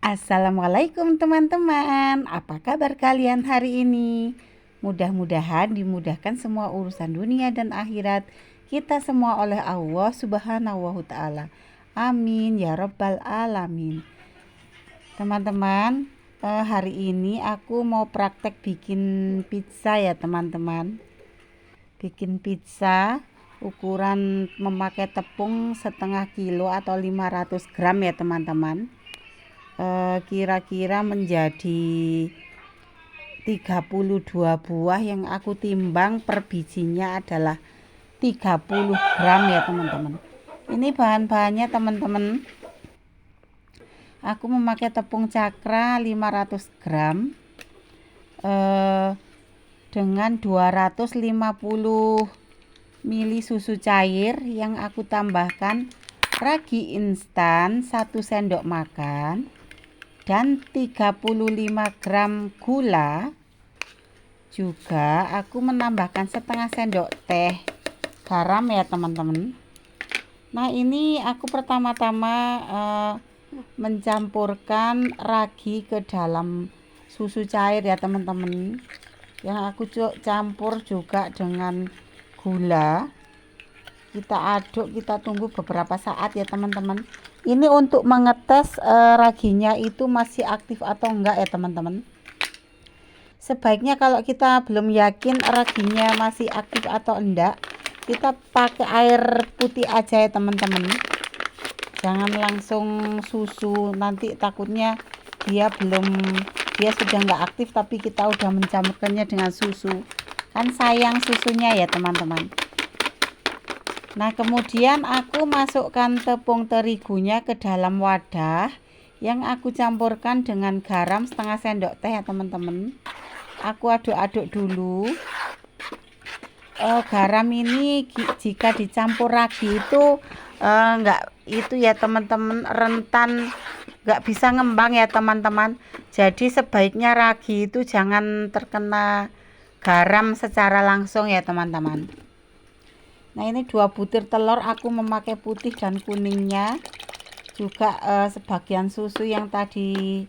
Assalamualaikum teman-teman, apa kabar kalian hari ini? Mudah-mudahan dimudahkan semua urusan dunia dan akhirat kita semua oleh Allah Subhanahu wa Ta'ala. Amin ya Rabbal Alamin. Teman-teman, hari ini aku mau praktek bikin pizza ya teman-teman. Bikin pizza ukuran memakai tepung setengah kilo atau 500 gram ya teman-teman. Kira-kira menjadi 32 buah yang aku timbang per bijinya adalah 30 gram ya teman-teman. Ini bahan-bahannya teman-teman. Aku memakai tepung cakra 500 gram dengan 250 ml susu cair yang aku tambahkan ragi instan 1 sendok makan dan 35 gram gula. Juga aku menambahkan setengah sendok teh garam ya teman-teman. Nah ini aku pertama-tama mencampurkan ragi ke dalam susu cair ya teman-teman, yang aku campur juga dengan gula. Kita aduk, kita tunggu beberapa saat ya teman-teman. Ini untuk mengetes raginya itu masih aktif atau enggak ya teman-teman. Sebaiknya kalau kita belum yakin raginya masih aktif atau enggak, kita pakai air putih aja ya teman-teman. Jangan langsung susu, nanti takutnya dia sudah enggak aktif tapi kita udah mencampurkannya dengan susu, kan sayang susunya ya teman-teman. Nah kemudian aku masukkan tepung terigunya ke dalam wadah yang aku campurkan dengan garam setengah sendok teh ya teman-teman. Aku aduk-aduk dulu. Garam ini jika dicampur ragi itu enggak itu ya teman-teman, rentan enggak bisa ngembang ya teman-teman. Jadi sebaiknya ragi itu jangan terkena garam secara langsung ya teman-teman. Nah ini 2 butir telur, aku memakai putih dan kuningnya, juga sebagian susu yang tadi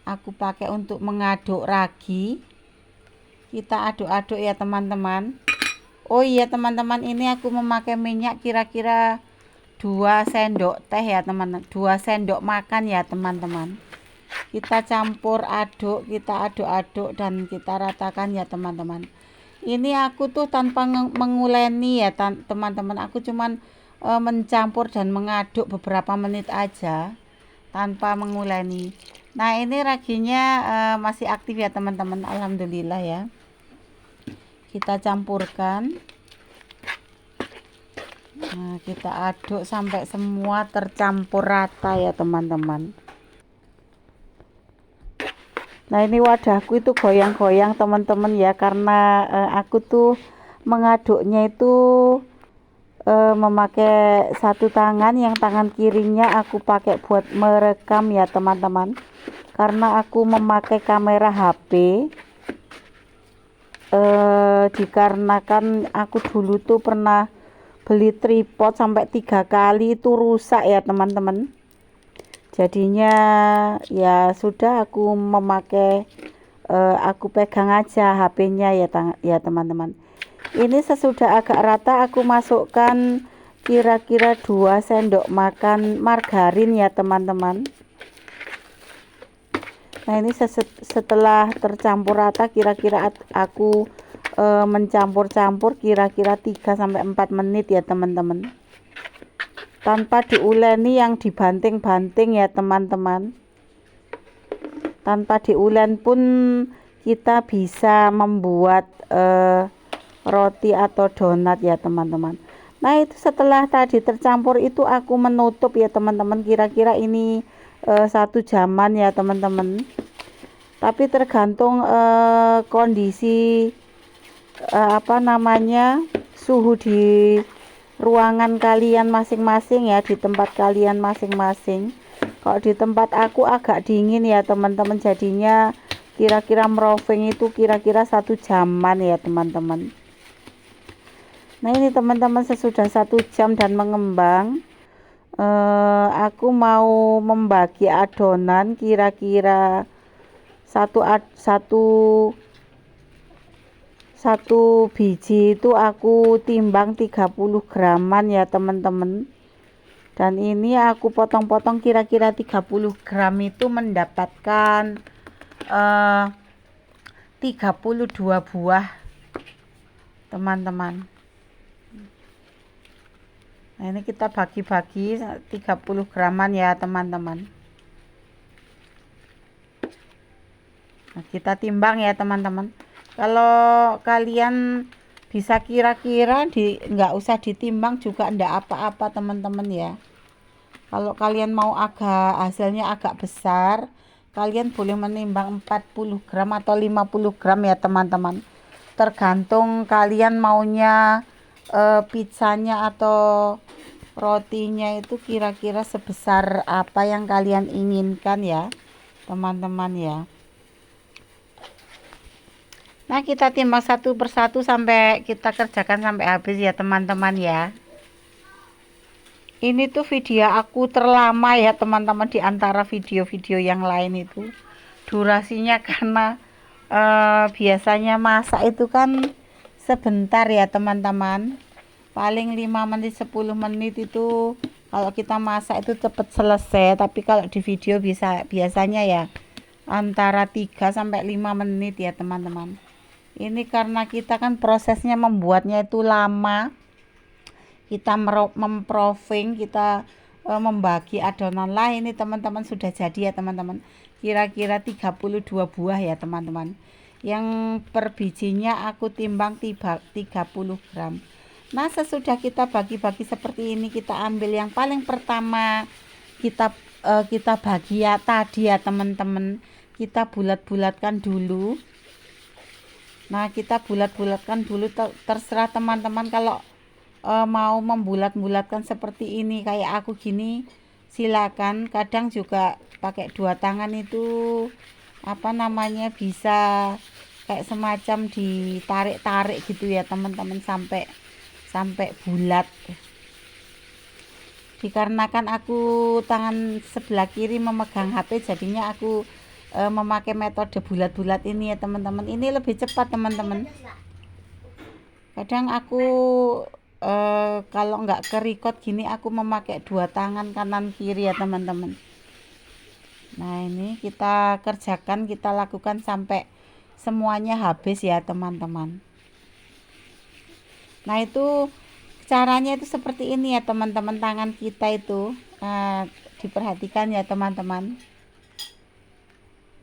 aku pakai untuk mengaduk ragi. Kita aduk-aduk ya teman-teman. Oh iya teman-teman, ini aku memakai minyak kira-kira 2 sendok teh ya teman-teman, 2 sendok makan ya teman-teman. Kita campur aduk, kita aduk-aduk dan kita ratakan ya teman-teman. Ini aku tuh tanpa menguleni ya teman-teman, aku cuman mencampur dan mengaduk beberapa menit aja tanpa menguleni. Nah ini raginya masih aktif ya teman-teman, alhamdulillah ya. Kita campurkan, nah kita aduk sampai semua tercampur rata ya teman-teman. Nah ini wadahku itu goyang-goyang teman-teman ya, karena aku tuh mengaduknya itu memakai satu tangan, yang tangan kirinya aku pakai buat merekam ya teman-teman, karena aku memakai kamera HP. Dikarenakan aku dulu tuh pernah beli tripod sampai 3 kali itu rusak ya teman-teman. Jadinya ya sudah, aku memakai aku pegang aja HP-nya ya teman-teman. Ini sesudah agak rata aku masukkan kira-kira 2 sendok makan margarin ya teman-teman. Nah ini setelah tercampur rata, kira-kira aku mencampur-campur kira-kira 3-4 menit ya teman-teman, tanpa diuleni, yang dibanting-banting ya teman-teman. Tanpa diulen pun kita bisa membuat roti atau donat ya teman-teman. Nah itu setelah tadi tercampur itu aku menutup ya teman-teman, kira-kira ini 1 jaman ya teman-teman. Tapi tergantung kondisi suhu di ruangan kalian masing-masing ya, di tempat kalian masing-masing. Kalau di tempat aku agak dingin ya teman-teman, jadinya kira-kira meroving itu kira-kira 1 jaman ya teman-teman. Nah ini teman-teman, sesudah 1 jam dan mengembang, Aku mau membagi adonan kira-kira satu biji itu aku timbang 30 graman ya teman-teman. Dan ini aku potong-potong kira-kira 30 gram itu mendapatkan 32 buah teman-teman. Nah ini kita bagi-bagi 30 graman ya teman-teman. Nah, kita timbang ya teman-teman. Kalau kalian bisa kira-kira nggak usah ditimbang juga ndak apa-apa teman-teman ya. Kalau kalian mau hasilnya agak besar, kalian boleh menimbang 40 gram atau 50 gram ya teman-teman. Tergantung kalian maunya pizzanya atau rotinya itu kira-kira sebesar apa yang kalian inginkan ya teman-teman ya. Nah kita timbang satu persatu sampai kita kerjakan sampai habis ya teman-teman ya. Ini tuh video aku terlama ya teman-teman di antara video-video yang lain itu. Durasinya karena biasanya masak itu kan sebentar ya teman-teman. Paling 5 menit 10 menit itu kalau kita masak itu cepat selesai, tapi kalau di video biasanya ya antara 3 sampai 5 menit ya teman-teman. Ini karena kita kan prosesnya membuatnya itu lama, kita memproving, kita membagi adonan lah. Ini teman-teman sudah jadi ya teman-teman, kira-kira 32 buah ya teman-teman. Yang per bijinya aku timbang 30 gram. Nah sesudah kita bagi-bagi seperti ini, kita ambil yang paling pertama, kita bagi ya tadi ya teman-teman, kita bulat-bulatkan dulu. Nah kita bulat-bulatkan dulu, terserah teman-teman kalau mau membulat-bulatkan seperti ini kayak aku gini silakan. Kadang juga pakai 2 tangan itu apa namanya bisa kayak semacam ditarik-tarik gitu ya teman-teman sampai bulat. Dikarenakan aku tangan sebelah kiri memegang HP, jadinya aku memakai metode bulat-bulat ini ya teman-teman. Ini lebih cepat teman-teman. Kadang aku kalau nggak kerikot gini aku memakai 2 tangan kanan kiri ya teman-teman. Nah ini kita kerjakan, kita lakukan sampai semuanya habis ya teman-teman. Nah itu caranya itu seperti ini ya teman-teman, tangan kita itu diperhatikan ya teman-teman.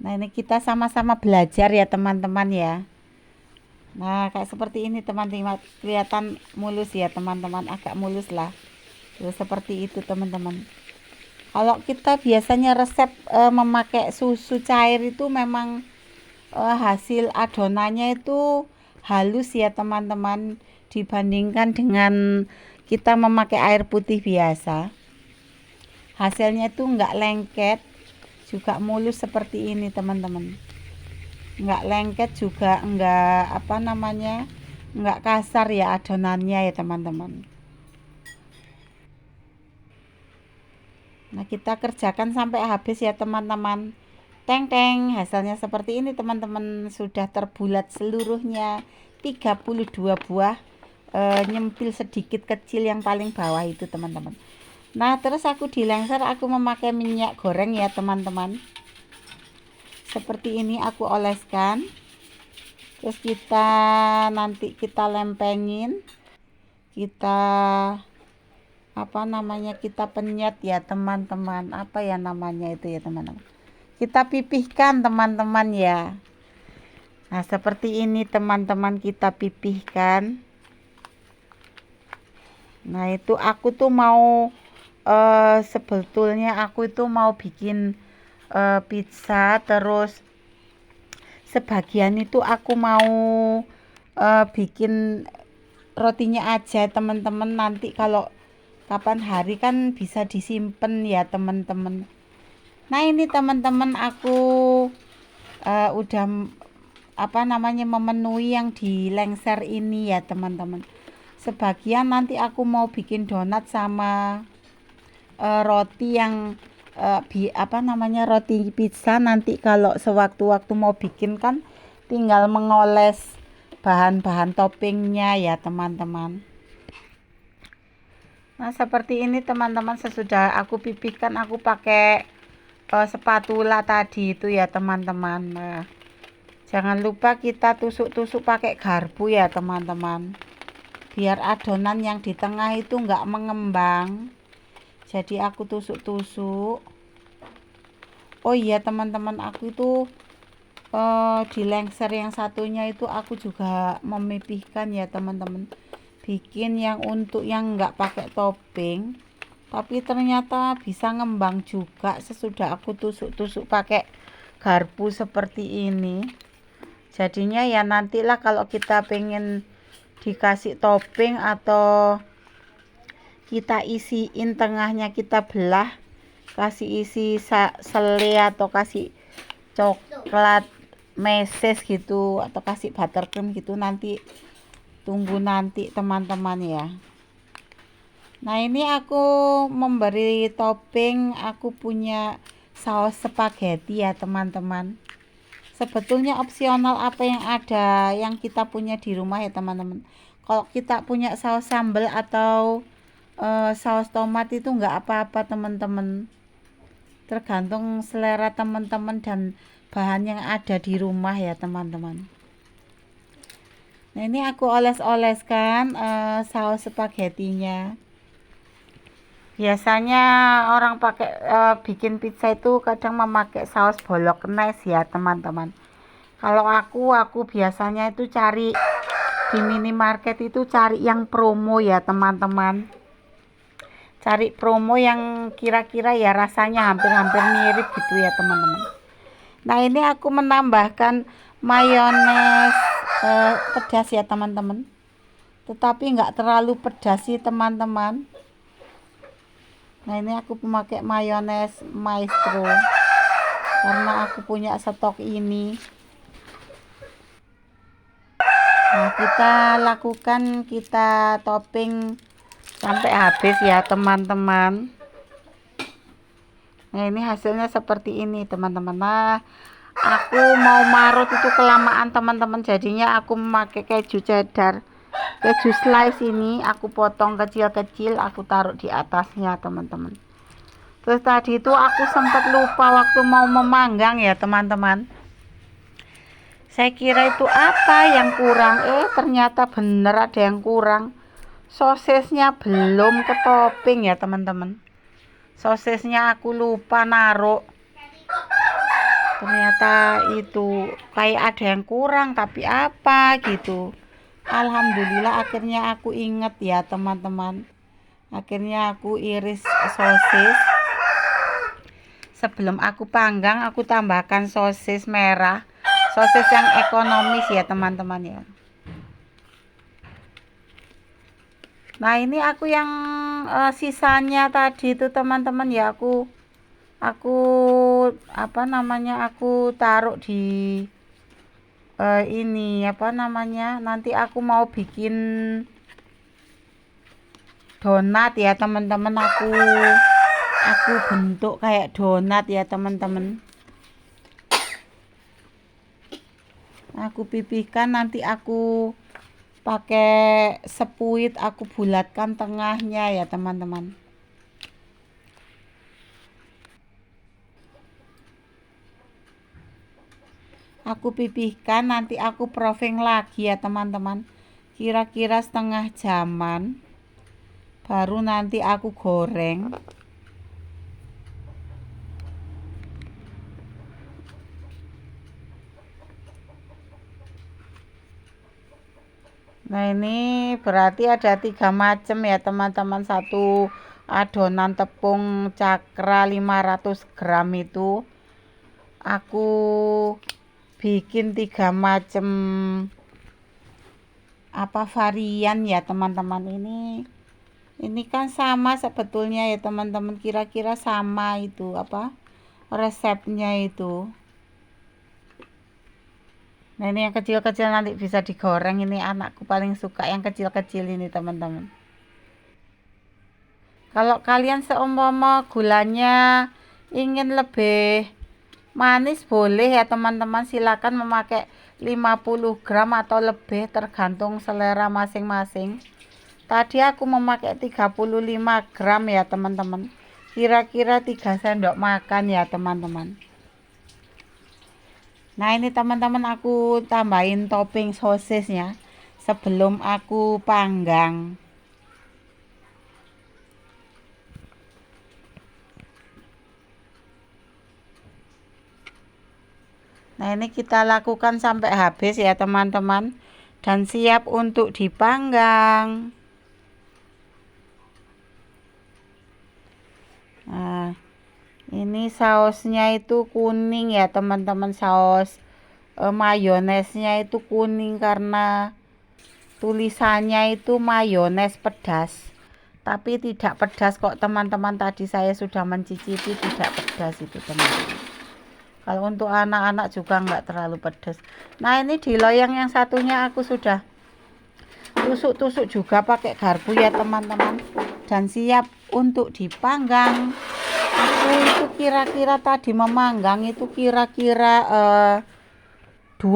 Nah ini kita sama-sama belajar ya teman-teman ya. Nah kayak seperti ini teman-teman, kelihatan mulus ya teman-teman, agak mulus lah. Terus seperti itu teman-teman. Kalau kita biasanya resep memakai susu cair itu memang hasil adonannya itu halus ya teman-teman, dibandingkan dengan kita memakai air putih biasa. Hasilnya itu enggak lengket, juga mulus seperti ini teman-teman. Enggak lengket juga enggak apa namanya, enggak kasar ya adonannya ya teman-teman. Nah kita kerjakan sampai habis ya teman-teman. Teng teng, hasilnya seperti ini teman-teman, sudah terbulat seluruhnya 32 buah. Nyempil sedikit kecil yang paling bawah itu teman-teman. Nah terus aku di lengser aku memakai minyak goreng ya teman-teman. Seperti ini aku oleskan. Terus nanti kita lempengin, kita apa namanya, kita penyet ya teman-teman, apa ya namanya itu ya teman-teman, kita pipihkan teman-teman ya. Nah seperti ini teman-teman, kita pipihkan. Nah itu aku tuh mau sebetulnya aku itu mau bikin pizza, terus sebagian itu aku mau bikin rotinya aja teman-teman. Nanti kalau kapan hari kan bisa disimpan ya teman-teman. Nah ini teman-teman, aku udah apa namanya memenuhi yang di lengser ini ya teman-teman. Sebagian nanti aku mau bikin donat sama roti yang roti pizza. Nanti kalau sewaktu-waktu mau bikin kan tinggal mengoles bahan-bahan toppingnya ya teman-teman. Nah seperti ini teman-teman, sesudah aku pipihkan aku pakai spatula tadi itu ya teman-teman. Nah, jangan lupa kita tusuk-tusuk pakai garpu ya teman-teman, biar adonan yang di tengah itu enggak mengembang. Jadi aku tusuk-tusuk. Oh iya teman-teman, aku itu di lengser yang satunya itu aku juga memipihkan ya teman-teman, bikin yang untuk yang enggak pakai topping, tapi ternyata bisa ngembang juga sesudah aku tusuk-tusuk pakai garpu seperti ini. Jadinya ya nantilah kalau kita pengen dikasih topping atau kita isiin tengahnya, kita belah, kasih isi sele atau kasih coklat meses gitu atau kasih buttercream gitu, nanti tunggu nanti teman-teman ya. Nah ini aku memberi topping, aku punya saus spaghetti ya teman-teman. Sebetulnya opsional apa yang ada yang kita punya di rumah ya teman-teman. Kalau kita punya saus sambal atau saus tomat itu enggak apa-apa teman-teman, tergantung selera teman-teman dan bahan yang ada di rumah ya teman-teman. Nah ini aku oles-oleskan saus spagettinya. Biasanya orang pakai bikin pizza itu kadang memakai saus bolognese ya teman-teman. Kalau aku biasanya itu cari di minimarket itu cari yang promo ya teman-teman. Cari promo yang kira-kira ya rasanya hampir-hampir mirip gitu ya teman-teman. Nah ini aku menambahkan mayones pedas ya teman-teman, tetapi enggak terlalu pedas sih teman-teman. Nah ini aku memakai mayones maestro karena aku punya stok ini. Nah kita lakukan, kita topping sampai habis ya teman-teman. Nah ini hasilnya seperti ini teman-teman. Nah aku mau marut itu kelamaan teman-teman, jadinya aku memakai keju cheddar, keju slice ini aku potong kecil-kecil, aku taruh di atasnya teman-teman. Terus tadi itu aku sempat lupa waktu mau memanggang ya teman-teman, saya kira itu apa yang kurang, ternyata bener ada yang kurang. Sosisnya belum ke topping ya teman-teman, sosisnya aku lupa naruh. Ternyata itu kayak ada yang kurang, tapi apa gitu. Alhamdulillah akhirnya aku inget ya teman-teman, akhirnya aku iris sosis. Sebelum aku panggang aku tambahkan sosis merah, sosis yang ekonomis ya teman-teman ya. Nah ini aku yang sisanya tadi itu teman-teman ya, aku aku taruh di ini nanti aku mau bikin donat ya teman-teman, aku bentuk kayak donat ya teman-teman. Aku pipihkan, nanti aku pakai sepuit, aku bulatkan tengahnya ya teman-teman. Aku pipihkan, nanti aku proofing lagi ya teman-teman, kira-kira setengah jaman baru nanti aku goreng. Nah ini berarti ada 3 macam ya teman-teman. Satu adonan tepung cakra 500 gram itu aku bikin 3 macam varian ya teman-teman. Ini kan sama sebetulnya ya teman-teman, kira-kira sama itu resepnya itu. Nah ini yang kecil-kecil nanti bisa digoreng, ini anakku paling suka yang kecil-kecil ini teman-teman. Kalau kalian seumpama gulanya ingin lebih manis boleh ya teman-teman, silakan memakai 50 gram atau lebih tergantung selera masing-masing. Tadi aku memakai 35 gram ya teman-teman, kira-kira 3 sendok makan ya teman-teman. Nah ini teman-teman, aku tambahin topping sosisnya sebelum aku panggang. Nah ini kita lakukan sampai habis ya teman-teman, dan siap untuk dipanggang. Nah ini sausnya itu kuning ya teman-teman, saus mayonesnya itu kuning karena tulisannya itu mayones pedas, tapi tidak pedas kok teman-teman. Tadi saya sudah mencicipi, tidak pedas itu teman-teman. Kalau untuk anak-anak juga nggak terlalu pedas. Nah ini di loyang yang satunya aku sudah tusuk-tusuk juga pakai garpu ya teman-teman, dan siap untuk dipanggang. Aku itu kira-kira tadi memanggang itu kira-kira 25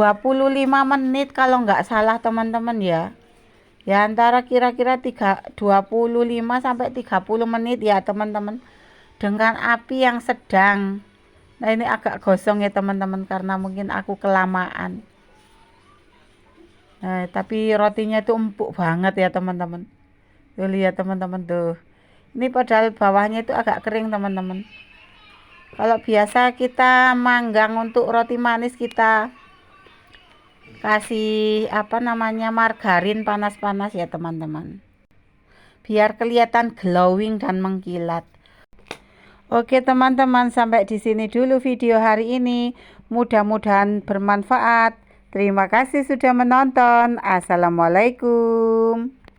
menit kalau nggak salah teman-teman ya. Ya antara kira-kira 25 sampai 30 menit ya teman-teman, dengan api yang sedang. Nah ini agak gosong ya teman-teman karena mungkin aku kelamaan. Nah tapi rotinya itu empuk banget ya teman-teman. Tuh lihat teman-teman tuh. Ini padahal bawahnya itu agak kering teman-teman. Kalau biasa kita manggang untuk roti manis, kita kasih margarin panas-panas ya teman-teman, biar kelihatan glowing dan mengkilat. Oke teman-teman, sampai di sini dulu video hari ini. Mudah-mudahan bermanfaat. Terima kasih sudah menonton. Assalamualaikum.